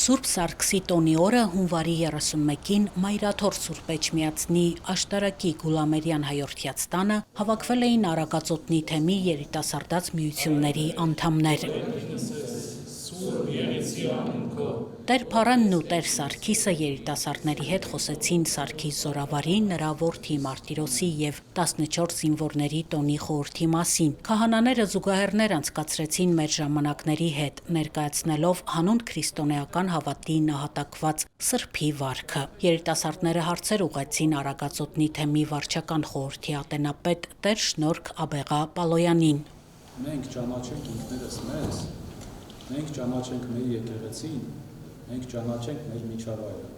Սուրբ Սարգսի տոնի օրը հունվարի 31-ին Մայրաթոր Սուրբ Էջմիածնի Աշտարակի Գուլամերյան հայորդյաց տանը հավաքվել էին Արագածոտնի թեմի երիտասարդաց միությունների անդամներ։ Տեր Փարենն ու Տեր Սարգիսը երիտասարդների հետ խոսեցին Սարգիս Զորավարի, նրա որդի Մարտիրոսի և 14 զինվորների տոնի խորհրդի մասին։ Քահանաները զուգահեռներ անցկացրեցին մեր ժամանակների հետ, ներկայացնելով հանուն քրիստոնեական հավատի նահատակված սրբի վարքը։ Երիտասարդները հարցեր ուղղեցին Արագածոտնի թեմի վարչական խորհրդի ատենապետ Տեր Շնորհք Աբեղա Պալոյանին։ Մենք ճանաչենք ինքներս մեզ, մենք ճանաչենք մեր եկեղեցին, մենք ճանաչենք մեր միջավայրը։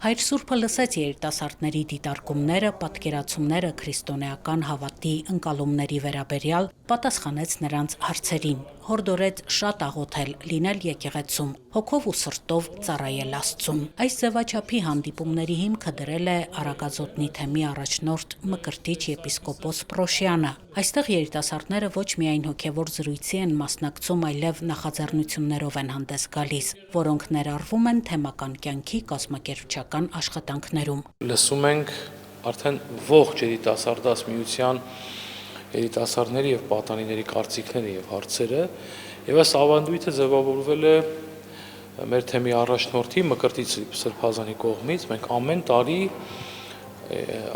Հայր Սուրբը լսեց երիտասարդների դիտարկումները, պատկերացումները քրիստոնեական հավատի ընկալումների վերաբերյալ, պատասխանեց նրանց հարցերին, հորդորեց շատ աղոթել, լինել եկեղեցում, հոգով ու սրտով ծառայել Աստծուն։ Այս ձևաչափի հանդիպումների հիմքը դրել է Արագածոտնի թեմի առաջնորդ Մկրտիչ եպիսկոպոս Պրոշյանը։ Այստեղ երիտասարդները ոչ միայն հոգևոր զրույցի են մասնակցում, այլև նախաձեռնություններով են հանդես գալիս, որոնք ներառվում են թեմական կյանքի կազմակերպչական աշխատանքներում։ Լսում ենք արդեն ողջ երիտասարդաց միության երիտասարդների եւ պատանիների կարծիքները եւ հարցերը, եւ այս ավանդույթը ձևավորվել է մեր թեմի առաջնորդի Մկրտիչ Սրբազանի կողմից։ Մենք ամեն տարի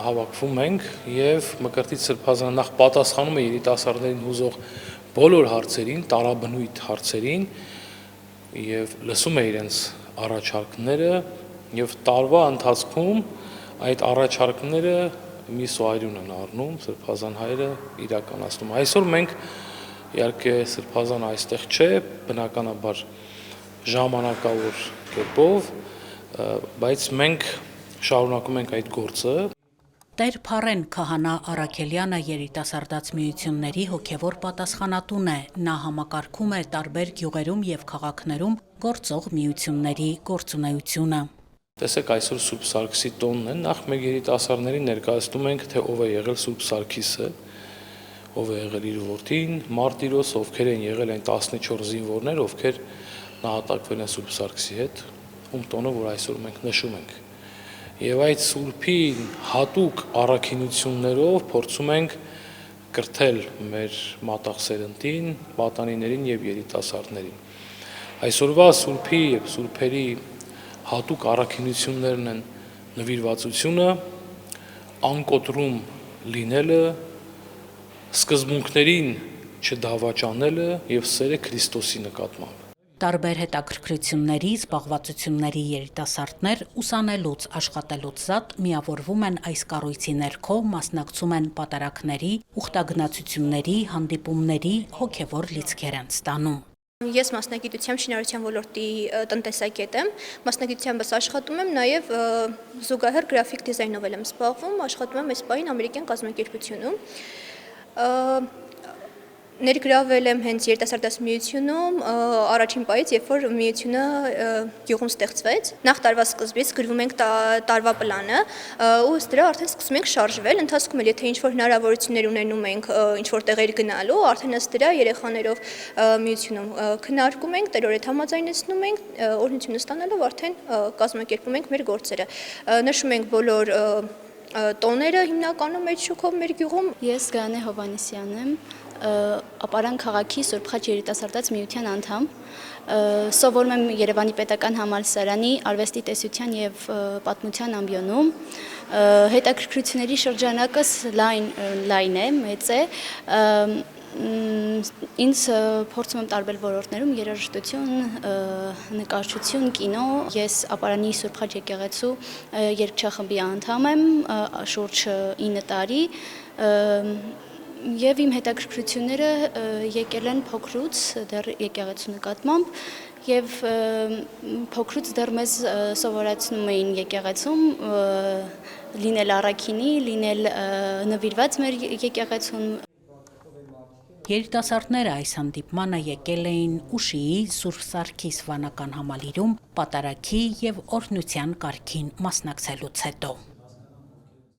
հավաքվում ենք եւ Մկրտիչ Սրբազանը նախ պատասխանում է երիտասարդներին հուզող բոլոր հարցերին, տարաբնույթ հարցերին եւ լսում է իրենց առաջարկները եւ տարվա ընթացքում այդ առաջարկները միսոարյուն են առնում, Սրբազան հայրը իրականացնում։ Այսօր մենք իհարկե Սրբազանը այստեղ չէ, բնականաբար ժամանակավոր կերպով, բայց մենք շարունակում ենք այդ գործը։ Տեր Փարեն քահանա Առաքելյանը երիտասարդաց միությունների հոգևոր պատասխանատուն է։ Նա համակարգում է տարբեր գյուղերում եւ քաղաքներում գործող միությունների գործունեությունը։ Տեսեք, այսօր Սուրբ Սարգսի տոնն է, նախ մեր երիտասարդներին ներկայացնում ենք, թե ով է եղել Սուրբ Սարգիսը, ով է եղել իր որդին, Մարտիրոս, ովքեր են եղել այն 14 զինվորներ, ովքեր նահատակվել են Սուրբ Սարգսի հետ, ում տոնը, որ այսօր մենք նշում ենք։ Եվ այդ Սուրբի հատուկ առաքինություններով փորձում ենք կրթել մեր մատաղ սերնդին, պատանիներին եւ երիտասարդներին։ Այսօրվա Սուրբի եւ Սուրբերի հատուկ առաքինություններն են նվիրվածությունը, անկոտրում լինելը, սկզբունքներին չդավաճանելը եւ սերը Քրիստոսի նկատմամբ։ Տարբեր հետաքրքրությունների, զբաղվածությունների երիտասարդներ ուսանելուց, աշխատելուց զատ միավորվում են այս կառույցի ներքո, մասնակցում են պատարակների, ուխտագնացությունների, հանդիպումների, հոգևոր լիցքեր են ստանում։ Ես մասնագիտությամբ շինարարության ոլորտի տնտեսագետ եմ, մասնագիտությամբ աշխատում եմ, նաև զուգահեռ գրաֆիկ դիզայնով եմ զբաղվում, աշխատում եմ այս պահին ամերիկյան կազմակերպությունում։ Ներգրավել եմ հենց երիտասարդաց միությունում առաջին պահից, երբ որ միությունը գյուղում ստեղծվեց։ Նախ տարվա սկզբից գրվում ենք տարվա պլանը, ու ըստ դրա արդեն սկսում ենք շարժվել, ընթացքում էլ եթե ինչ-որ հնարավորություններ ունենում ենք ինչ-որ տեղեր գնալու, արդեն ըստ դրա երեխաներով միությունում քննարկում ենք, տերորդ համաձայնեցնում ենք, օրհնությունը ստանալով արդեն կազմակերպում ենք մեր գործերը։ Նշում ենք բոլոր տոները հիմնականում այդ շուկով մեր գյուղում։ Ես Գայանե Հովհաննիսյան եմ, Ապարան քաղաքի Սուրբ Խաչ երիտասարդաց միության անդամ, սովորում եմ Երևանի պետական համալսարանի արվեստի տեսության եւ պատմության ամբիոնում, հետաքրքրությունների շրջանակս լայն է, մեծ է, ինձ փորձում եմ տարբեր ոլորտներում երաժշտություն, նկարչություն, կինո, ես Ապարանի Սուրբ Խաչ եկեղեցու երգչախմբի անդամ եմ, շուրջ 9 տարի, Եվ իմ հետաքրքրությունները եկել են փոքրուց, դեռ եկեղեցու նկատմամբ, եւ փոքրուց դեռ մեզ սովորացնում էին եկեղեցում լինել առաքինի, լինել նվիրված մեր եկեղեցուն։ Երիտասարդները այս հանդիպմանը եկել էին Ուշիի Սուրբ Սարգիս վանական համալիրում պատարակի եւ օրհնության կարգին մասնակցելուց հետո։